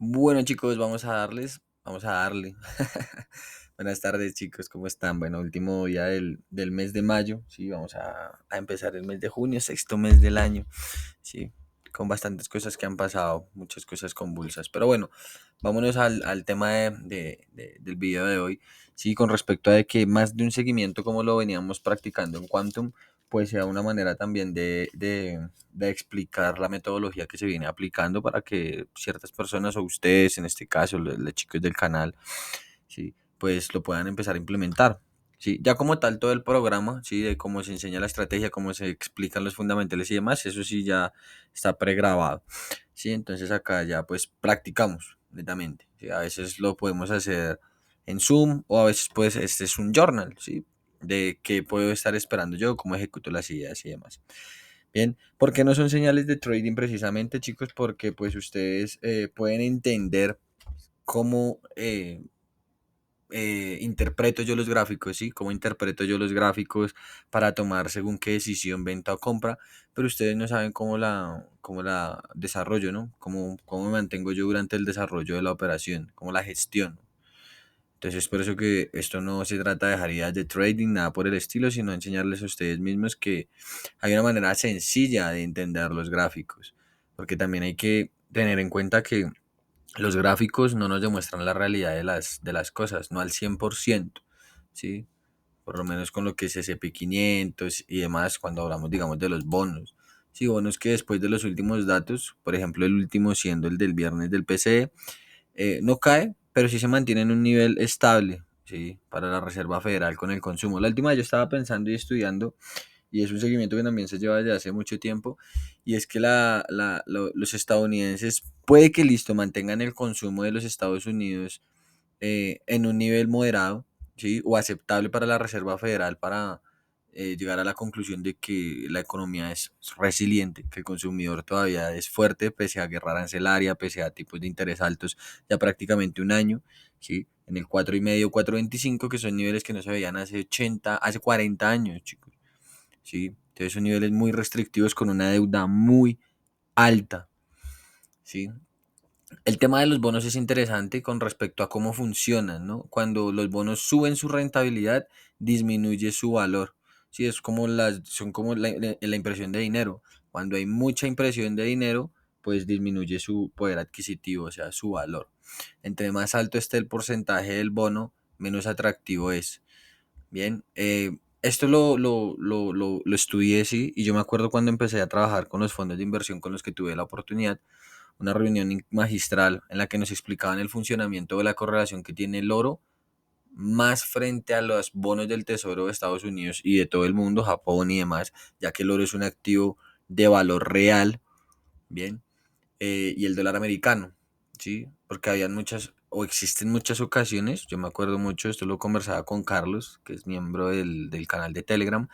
Bueno, chicos, vamos a darle. Buenas tardes, chicos, ¿cómo están? Bueno, último día del mes de mayo, sí, vamos a empezar el mes de junio, sexto mes del año, sí, con bastantes cosas que han pasado, muchas cosas convulsas. Pero bueno, vámonos al tema del video de hoy, sí, con respecto a de que más de un seguimiento como lo veníamos practicando en Quantum, pues sea una manera también de explicar la metodología que se viene aplicando para que ciertas personas o ustedes, en este caso, los chicos del canal, ¿sí? Pues lo puedan empezar a implementar. Sí, ya como tal todo el programa, sí, de cómo se enseña la estrategia, cómo se explican los fundamentales y demás, eso sí ya está pregrabado. Sí, entonces acá ya pues practicamos netamente. ¿Sí? A veces lo podemos hacer en Zoom o a veces pues este es un journal, ¿sí? De qué puedo estar esperando yo, cómo ejecuto las ideas y demás. Bien, ¿por qué no son señales de trading precisamente, chicos? Porque pues ustedes pueden entender cómo interpreto yo los gráficos, ¿sí? Cómo interpreto yo los gráficos para tomar según qué decisión, venta o compra, pero ustedes no saben cómo la desarrollo, ¿no? Cómo me mantengo yo durante el desarrollo de la operación, cómo la gestiono. Entonces, por eso que esto no se trata de dejar ideas de trading, nada por el estilo, sino enseñarles a ustedes mismos que hay una manera sencilla de entender los gráficos, porque también hay que tener en cuenta que los gráficos no nos demuestran la realidad de las cosas, no al 100%, ¿sí? Por lo menos con lo que es S&P 500 y demás, cuando hablamos, digamos, de los bonos. Sí, bonos que después de los últimos datos, por ejemplo, el último siendo el del viernes del PCE, no cae, pero sí se mantiene en un nivel estable, ¿sí? Para la Reserva Federal con el consumo. La última yo estaba pensando y estudiando, y es un seguimiento que también se lleva desde hace mucho tiempo, y es que los estadounidenses puede que listo mantengan el consumo de los Estados Unidos en un nivel moderado, ¿sí? O aceptable para la Reserva Federal para llegar a la conclusión de que la economía es resiliente, que el consumidor todavía es fuerte pese a guerra arancelaria, pese a tipos de interés altos ya prácticamente un año, ¿sí? En el 4,5, 4,25, que son niveles que no se veían hace 80, hace 40 años, chicos, ¿sí? Entonces son niveles muy restrictivos con una deuda muy alta, ¿sí? El tema de los bonos es interesante con respecto a cómo funcionan, ¿no? Cuando los bonos suben su rentabilidad, disminuye su valor. Sí, es como son como la impresión de dinero. Cuando hay mucha impresión de dinero, pues disminuye su poder adquisitivo, o sea, su valor. Entre más alto esté el porcentaje del bono, menos atractivo es. Bien, esto lo estudié, sí, y yo me acuerdo cuando empecé a trabajar con los fondos de inversión con los que tuve la oportunidad, una reunión magistral en la que nos explicaban el funcionamiento de la correlación que tiene el oro más frente a los bonos del Tesoro de Estados Unidos y de todo el mundo, Japón y demás, ya que el oro es un activo de valor real, bien, y el dólar americano, ¿sí? Porque habían muchas, o existen muchas ocasiones, yo me acuerdo mucho, esto lo conversaba con Carlos, que es miembro del canal de Telegram,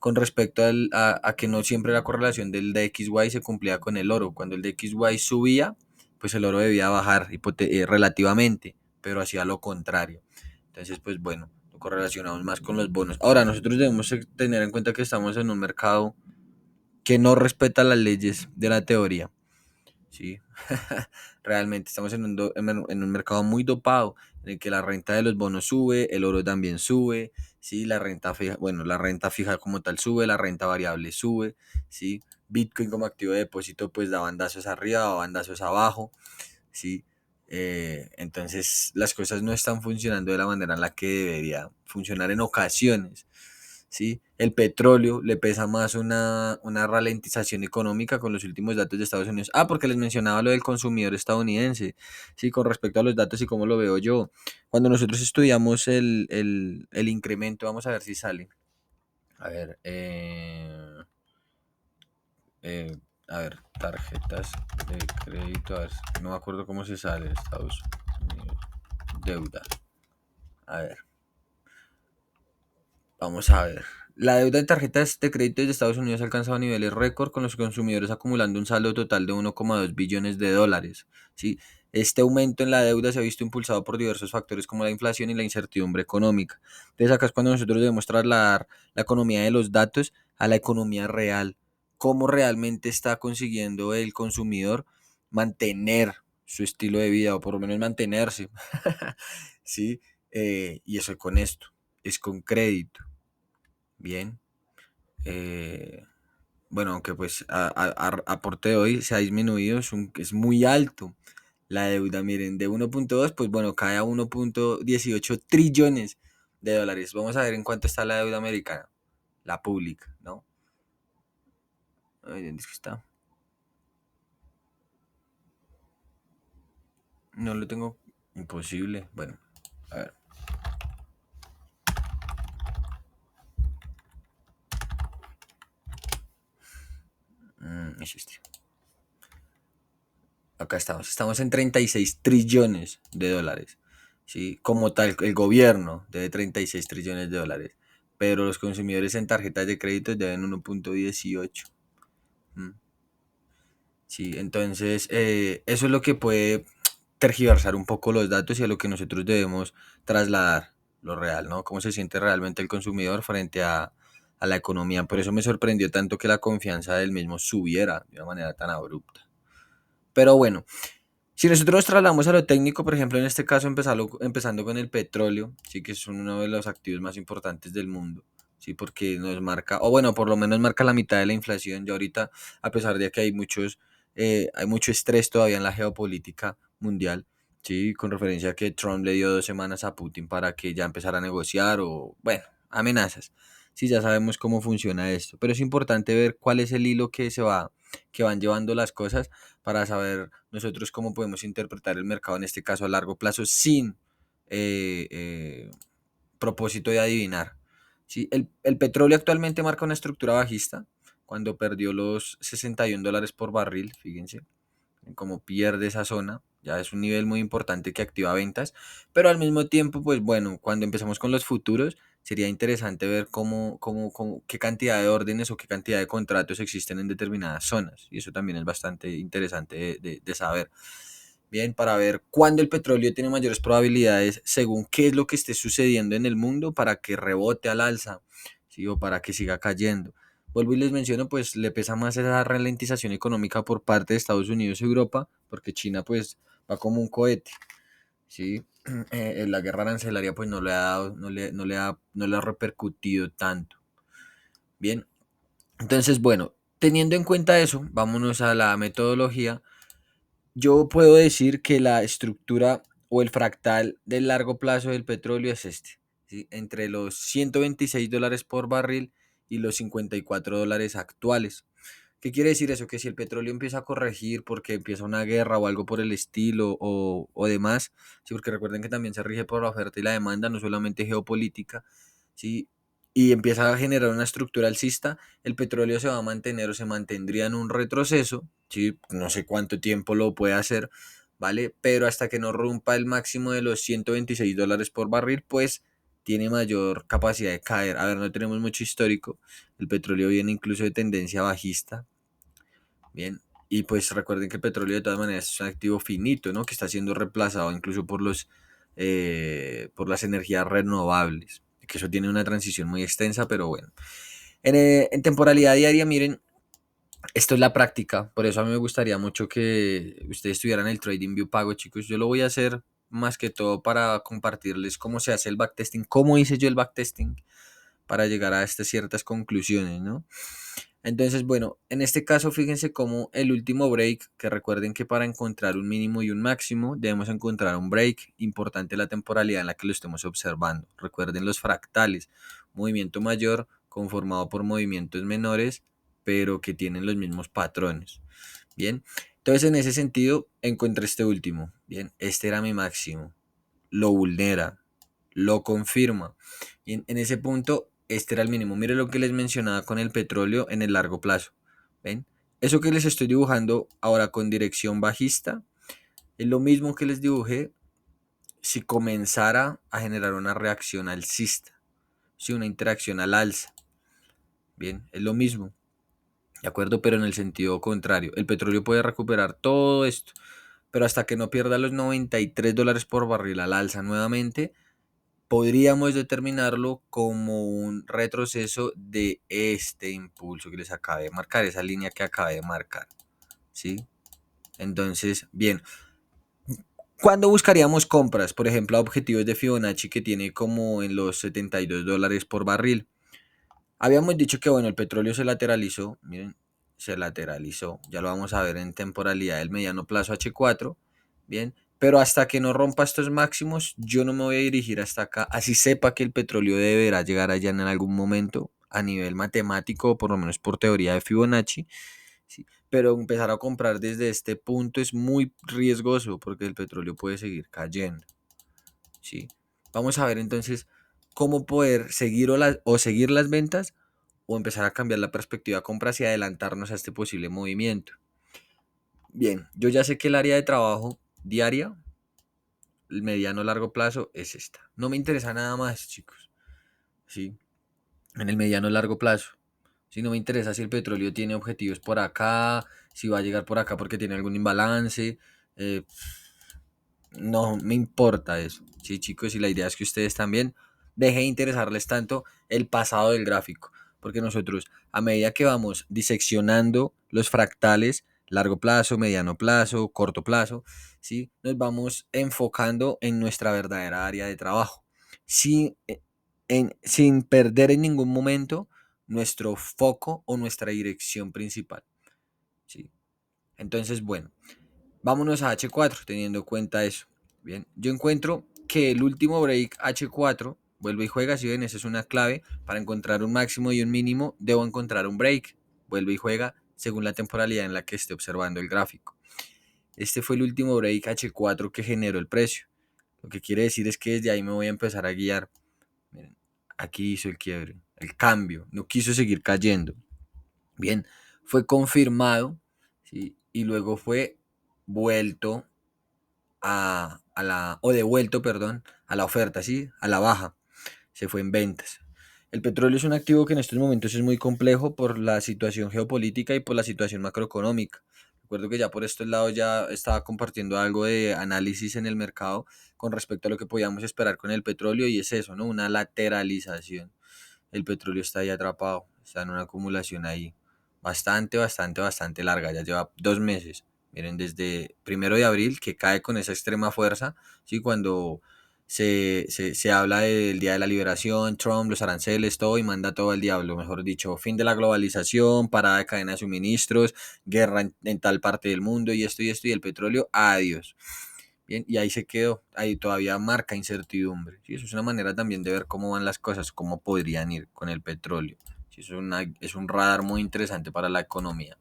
con respecto a que no siempre la correlación del DXY se cumplía con el oro. Cuando el DXY subía, pues el oro debía bajar relativamente, pero hacía lo contrario. Entonces, pues bueno, lo correlacionamos más con los bonos. Ahora, nosotros debemos tener en cuenta que estamos en un mercado que no respeta las leyes de la teoría. ¿Sí? Realmente estamos en un mercado muy dopado, en el que la renta de los bonos sube, el oro también sube, ¿sí? La renta fija, bueno, la renta fija como tal sube, la renta variable sube, ¿sí? Bitcoin como activo de depósito pues da bandazos arriba, da bandazos abajo, ¿sí? Entonces las cosas no están funcionando de la manera en la que debería funcionar en ocasiones. ¿Sí? El petróleo le pesa más una ralentización económica con los últimos datos de Estados Unidos. Ah, porque les mencionaba lo del consumidor estadounidense, ¿sí? Con respecto a los datos y cómo lo veo yo. Cuando nosotros estudiamos el incremento, vamos a ver si sale. A ver, eh, tarjetas de crédito, a ver, no me acuerdo cómo se sale, Estados Unidos, deuda. A ver, vamos a ver. La deuda en tarjetas de crédito de Estados Unidos ha alcanzado niveles récord con los consumidores acumulando un saldo total de 1,2 billones de dólares. ¿Sí? Este aumento en la deuda se ha visto impulsado por diversos factores como la inflación y la incertidumbre económica. Entonces acá es cuando nosotros debemos trasladar la economía de los datos a la economía real. Cómo realmente está consiguiendo el consumidor mantener su estilo de vida o por lo menos mantenerse. ¿Sí? Y eso con esto, es con crédito. Bien. Eh, bueno, aunque pues aporte de hoy se ha disminuido, es muy alto. La deuda, miren, de 1.2, pues bueno, cae a 1.18 trillones de dólares. Vamos a ver en cuánto está la deuda americana, la pública, ¿no? Ay, ¿dónde es que está? No lo tengo. Imposible. Bueno, a ver. Es este. Acá estamos. Estamos en 36 trillones de dólares. ¿Sí? Como tal, el gobierno debe 36 trillones de dólares. Pero los consumidores en tarjetas de crédito deben 1.18. Mm. Sí, entonces eso es lo que puede tergiversar un poco los datos y a lo que nosotros debemos trasladar lo real, ¿no? Cómo se siente realmente el consumidor frente a la economía. Por eso me sorprendió tanto que la confianza del mismo subiera de una manera tan abrupta. Pero bueno, si nosotros nos trasladamos a lo técnico, por ejemplo, en este caso empezando con el petróleo, sí que es uno de los activos más importantes del mundo, sí, porque nos marca, o bueno, por lo menos marca la mitad de la inflación. Y ahorita, a pesar de que hay mucho estrés todavía en la geopolítica mundial, sí, con referencia a que Trump le dio 2 semanas a Putin para que ya empezara a negociar o, bueno, amenazas. Sí, ya sabemos cómo funciona esto, pero es importante ver cuál es el hilo que van llevando las cosas para saber nosotros cómo podemos interpretar el mercado en este caso a largo plazo sin eh, eh, propósito de adivinar. ¿Sí? El petróleo actualmente marca una estructura bajista cuando perdió los $61 por barril, fíjense, como pierde esa zona, ya es un nivel muy importante que activa ventas, pero al mismo tiempo, pues bueno, cuando empezamos con los futuros, sería interesante ver qué cantidad de órdenes o qué cantidad de contratos existen en determinadas zonas, y eso también es bastante interesante de saber. Bien, para ver cuándo el petróleo tiene mayores probabilidades según qué es lo que esté sucediendo en el mundo para que rebote al alza, ¿sí? O para que siga cayendo. Vuelvo y les menciono, pues le pesa más esa ralentización económica por parte de Estados Unidos y Europa, porque China pues va como un cohete, ¿sí? La guerra arancelaria pues no le ha dado, no le ha repercutido tanto. Bien, entonces bueno, teniendo en cuenta eso, vámonos a la metodología. Yo puedo decir que la estructura o el fractal del largo plazo del petróleo es este, ¿sí? Entre los $126 por barril y los $54 actuales. ¿Qué quiere decir eso? Que si el petróleo empieza a corregir porque empieza una guerra o algo por el estilo o demás, ¿sí? Porque recuerden que también se rige por la oferta y la demanda, no solamente geopolítica, ¿sí? Y empieza a generar una estructura alcista, el petróleo se va a mantener o se mantendría en un retroceso, ¿sí? No sé cuánto tiempo lo puede hacer, ¿vale? Pero hasta que no rompa el máximo de los $126 por barril, pues tiene mayor capacidad de caer. A ver, no tenemos mucho histórico, el petróleo viene incluso de tendencia bajista, bien, y pues recuerden que el petróleo de todas maneras es un activo finito, ¿no? Que está siendo reemplazado incluso por las energías renovables, que eso tiene una transición muy extensa, pero bueno. En temporalidad diaria, miren, esto es la práctica, por eso a mí me gustaría mucho que ustedes tuvieran el TradingView pago, chicos. Yo lo voy a hacer más que todo para compartirles cómo se hace el backtesting, cómo hice yo el backtesting para llegar a estas ciertas conclusiones, ¿no? Entonces, bueno, en este caso fíjense cómo el último break, que recuerden que para encontrar un mínimo y un máximo debemos encontrar un break, importante la temporalidad en la que lo estemos observando. Recuerden los fractales, movimiento mayor conformado por movimientos menores, pero que tienen los mismos patrones. Bien, entonces en ese sentido encontré este último. Bien, este era mi máximo, lo vulnera, lo confirma. Y en ese punto, este era el mínimo. Mire lo que les mencionaba con el petróleo en el largo plazo. ¿Ven? Eso que les estoy dibujando ahora con dirección bajista es lo mismo que les dibujé si comenzara a generar una reacción alcista, si una interacción al alza. Bien, es lo mismo. ¿De acuerdo? Pero en el sentido contrario. El petróleo puede recuperar todo esto, pero hasta que no pierda los $93 por barril al alza nuevamente, podríamos determinarlo como un retroceso de este impulso que les acabé de marcar, esa línea que acabé de marcar, ¿sí? Entonces, bien, ¿Cuándo buscaríamos compras? Por ejemplo, a objetivos de Fibonacci que tiene como en los $72 por barril. Habíamos dicho que bueno, el petróleo se lateralizó, miren, se lateralizó, ya lo vamos a ver en temporalidad del mediano plazo H4, bien, pero hasta que no rompa estos máximos, yo no me voy a dirigir hasta acá, así sepa que el petróleo deberá llegar allá en algún momento a nivel matemático, o por lo menos por teoría de Fibonacci, ¿sí? Pero empezar a comprar desde este punto es muy riesgoso porque el petróleo puede seguir cayendo, ¿sí? Vamos a ver entonces cómo poder seguir o seguir las ventas o empezar a cambiar la perspectiva de compras y adelantarnos a este posible movimiento. Bien, yo ya sé que el área de trabajo diaria, el mediano largo plazo, es esta. No me interesa nada más, chicos. ¿Sí? En el mediano largo plazo. Si no me interesa si el petróleo tiene objetivos por acá, si va a llegar por acá porque tiene algún imbalance. eh, no me importa eso. Sí, chicos, y la idea es que ustedes también dejen de interesarles tanto el pasado del gráfico, porque nosotros, a medida que vamos diseccionando los fractales, largo plazo, mediano plazo, corto plazo, ¿sí? Nos vamos enfocando en nuestra verdadera área de trabajo, sin, sin perder en ningún momento nuestro foco o nuestra dirección principal, ¿sí? Entonces, bueno, vámonos a H4 teniendo en cuenta eso. Bien, yo encuentro que el último break H4 vuelve y juega, si ven, esa es una clave para encontrar un máximo y un mínimo, debo encontrar un break, vuelve y juega según la temporalidad en la que esté observando el gráfico. Este fue el último break H4 que generó el precio. Lo que quiere decir es que desde ahí me voy a empezar a guiar. Miren, aquí hizo el quiebre, el cambio, no quiso seguir cayendo. Bien, fue confirmado, ¿sí? Y luego fue vuelto o devuelto, perdón, a la oferta, ¿sí? A la baja. Se fue en ventas. El petróleo es un activo que en estos momentos es muy complejo por la situación geopolítica y por la situación macroeconómica. Recuerdo que ya por estos lados ya estaba compartiendo algo de análisis en el mercado con respecto a lo que podíamos esperar con el petróleo y es eso, ¿no? Una lateralización. El petróleo está ahí atrapado, está en una acumulación ahí bastante larga, ya lleva 2 meses. Miren, desde 1 de abril que cae con esa extrema fuerza, ¿sí? Cuando se habla del Día de la Liberación, Trump, los aranceles, todo y manda todo al diablo, mejor dicho, fin de la globalización, parada de cadena de suministros, guerra en tal parte del mundo y esto y el petróleo, adiós. Bien, y ahí se quedó, ahí todavía marca incertidumbre. ¿Sí? Eso es una manera también de ver cómo van las cosas, cómo podrían ir con el petróleo. ¿Sí? Es un radar muy interesante para la economía.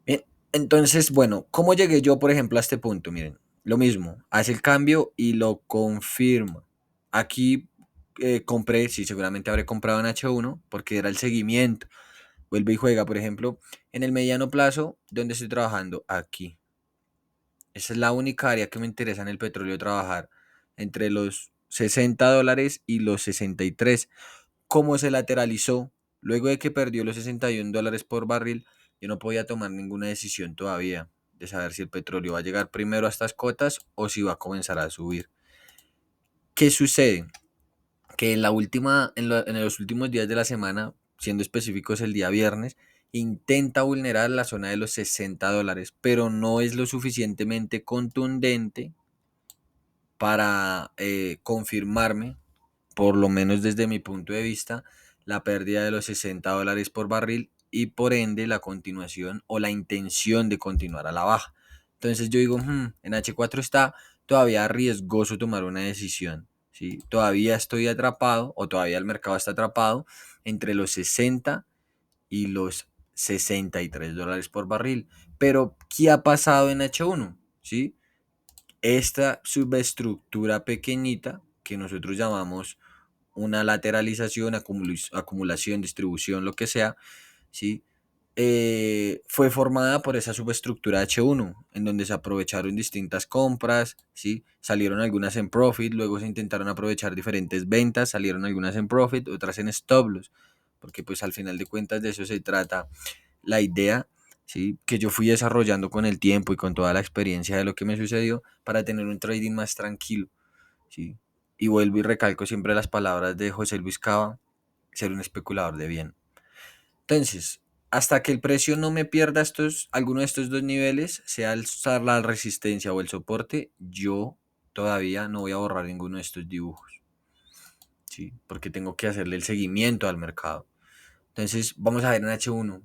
Bien, entonces, bueno, ¿cómo llegué yo, por ejemplo, a este punto? Miren, lo mismo, hace el cambio y lo confirma. Aquí compré, sí, seguramente habré comprado en H1 porque era el seguimiento. Vuelve y juega, por ejemplo, en el mediano plazo, donde estoy trabajando, aquí. Esa es la única área que me interesa en el petróleo trabajar, entre los $60 y los 63. Como se lateralizó, luego de que perdió los $61 por barril, yo no podía tomar ninguna decisión todavía de saber si el petróleo va a llegar primero a estas cotas o si va a comenzar a subir. ¿Qué sucede? Que en los últimos días de la semana, siendo específicos el día viernes, intenta vulnerar la zona de los $60, pero no es lo suficientemente contundente para confirmarme, por lo menos desde mi punto de vista, la pérdida de los $60 por barril y por ende la continuación o la intención de continuar a la baja. Entonces yo digo, en H4 está todavía riesgoso tomar una decisión. ¿Sí? Todavía estoy atrapado o todavía el mercado está atrapado entre los 60 y los $63 por barril. Pero, ¿qué ha pasado en H1? ¿Sí? Esta subestructura pequeñita que nosotros llamamos una lateralización, acumulación, distribución, lo que sea, ¿sí? Fue formada por esa subestructura H1, en donde se aprovecharon distintas compras, ¿sí? Salieron algunas en profit, luego se intentaron aprovechar diferentes ventas, salieron algunas en profit, otras en stop loss, porque pues al final de cuentas de eso se trata la idea, ¿sí? Que yo fui desarrollando con el tiempo y con toda la experiencia de lo que me sucedió para tener un trading más tranquilo, ¿sí? Y vuelvo y recalco siempre las palabras de José Luis Cava, ser un especulador de bien. Entonces, hasta que el precio no me pierda alguno de estos dos niveles, sea la resistencia o el soporte, yo todavía no voy a borrar ninguno de estos dibujos, ¿sí? Porque tengo que hacerle el seguimiento al mercado. Entonces, vamos a ver en H1.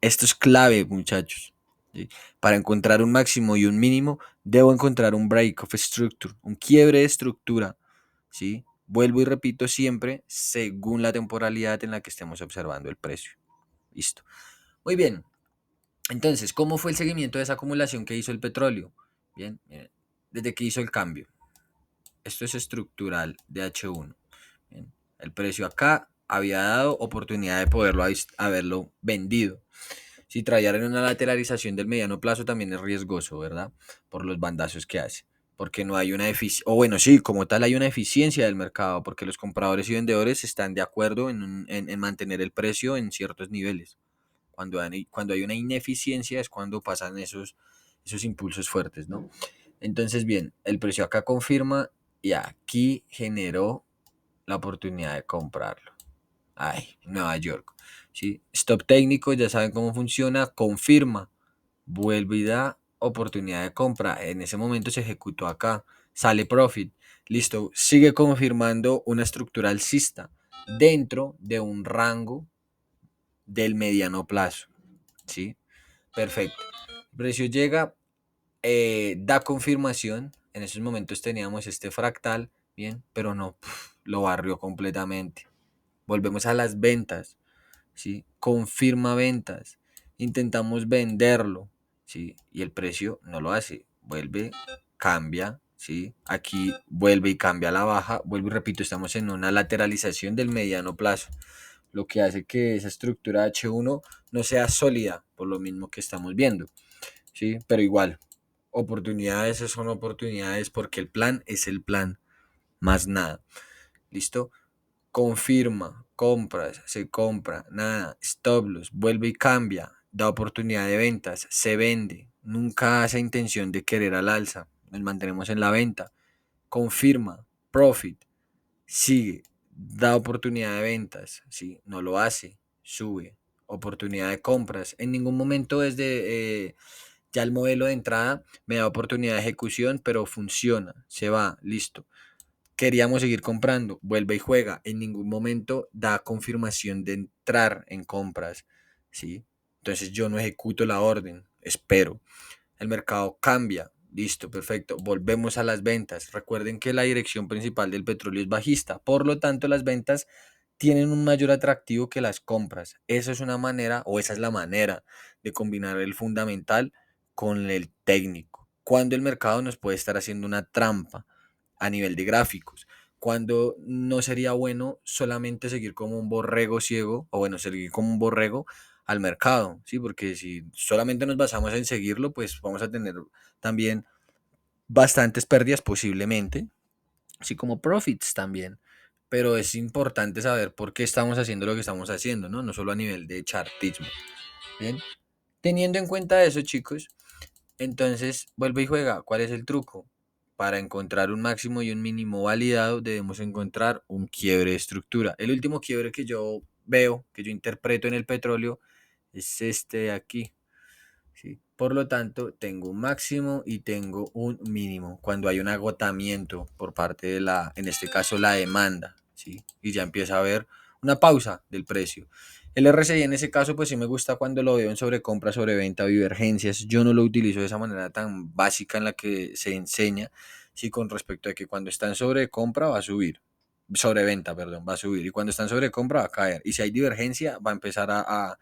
Esto es clave, muchachos, ¿sí? Para encontrar un máximo y un mínimo, debo encontrar un break of structure, un quiebre de estructura, ¿sí? Vuelvo y repito siempre según la temporalidad en la que estemos observando el precio. Listo. Muy bien. Entonces, ¿cómo fue el seguimiento de esa acumulación que hizo el petróleo? Bien, miren, desde que hizo el cambio. Esto es estructural de H1. Bien, el precio acá había dado oportunidad de poderlo haberlo vendido. Si trajeran una lateralización del mediano plazo también es riesgoso, ¿verdad? Por los bandazos que hace. Porque no hay una eficiencia, o bueno, sí, como tal hay una eficiencia del mercado, porque los compradores y vendedores están de acuerdo en mantener el precio en ciertos niveles. Cuando hay una ineficiencia es cuando pasan esos impulsos fuertes, ¿no? Entonces, bien, el precio acá confirma y aquí generó la oportunidad de comprarlo. Ay, Nueva York. ¿Sí? Stop técnico, ya saben cómo funciona, confirma, vuelve y da oportunidad de compra. En ese momento se ejecutó acá, sale profit. Listo, sigue confirmando una estructura alcista dentro de un rango del mediano plazo. ¿Sí? Perfecto. El precio llega, da confirmación. En esos momentos teníamos este fractal, bien, pero no, lo barrió completamente. Volvemos a las ventas, ¿sí? Confirma ventas. Intentamos venderlo, ¿sí? Y el precio no lo hace. Vuelve, cambia, ¿sí? Aquí vuelve y cambia a la baja. Vuelvo y repito, estamos en una lateralización del mediano plazo, lo que hace que esa estructura H1 no sea sólida, por lo mismo que estamos viendo, ¿sí? Pero igual, oportunidades son oportunidades porque el plan es el plan, más nada. ¿Listo? Confirma, compras, se compra, nada, stop loss, vuelve y cambia, da oportunidad de ventas, se vende, nunca hace intención de querer al alza, nos mantenemos en la venta, confirma, profit, sigue, da oportunidad de ventas, ¿sí? No lo hace, sube, oportunidad de compras, en ningún momento desde ya el modelo de entrada me da oportunidad de ejecución, pero funciona, se va, listo. Queríamos seguir comprando, vuelve y juega, en ningún momento da confirmación de entrar en compras, ¿sí? Entonces yo no ejecuto la orden, espero. El mercado cambia, listo, perfecto, volvemos a las ventas. Recuerden que la dirección principal del petróleo es bajista, por lo tanto las ventas tienen un mayor atractivo que las compras. Eso es una manera, o esa es la manera de combinar el fundamental con el técnico. Cuando el mercado nos puede estar haciendo una trampa a nivel de gráficos, cuando no sería bueno solamente seguir como un borrego ciego, o bueno, seguir como un borrego al mercado, ¿sí? Porque si solamente nos basamos en seguirlo, pues vamos a tener también bastantes pérdidas posiblemente, así como profits también. Pero es importante saber por qué estamos haciendo lo que estamos haciendo, ¿no? No solo a nivel de chartismo. Bien, teniendo en cuenta eso, chicos, entonces, vuelve y juega. ¿Cuál es el truco? Para encontrar un máximo y un mínimo validado, debemos encontrar un quiebre de estructura. El último quiebre que yo veo, que yo interpreto en el petróleo, es este de aquí, ¿sí? Por lo tanto, tengo un máximo y tengo un mínimo cuando hay un agotamiento por parte de en este caso, la demanda, ¿sí? Y ya empieza a haber una pausa del precio. El RSI en ese caso, pues sí me gusta cuando lo veo en sobrecompra, sobreventa, divergencias. Yo no lo utilizo de esa manera tan básica en la que se enseña, sí, con respecto a que cuando está en sobrecompra va a subir, sobreventa, perdón, va a subir, y cuando está en sobrecompra va a caer. Y si hay divergencia, va a empezar a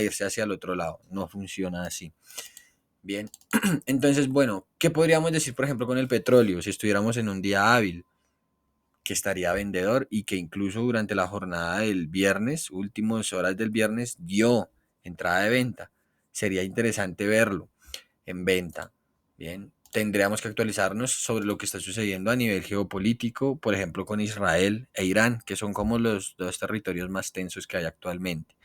irse hacia el otro lado. No funciona así. Bien, entonces, bueno, ¿qué podríamos decir, por ejemplo, con el petróleo? Si estuviéramos en un día hábil, que estaría vendedor y que incluso durante la jornada del viernes, últimas horas del viernes, dio entrada de venta. Sería interesante verlo en venta. Bien, tendríamos que actualizarnos sobre lo que está sucediendo a nivel geopolítico, por ejemplo, con Israel e Irán, que son como los dos territorios más tensos que hay actualmente.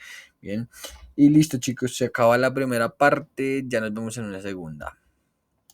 Bien, y listo, chicos, se acaba la primera parte, ya nos vemos en una segunda.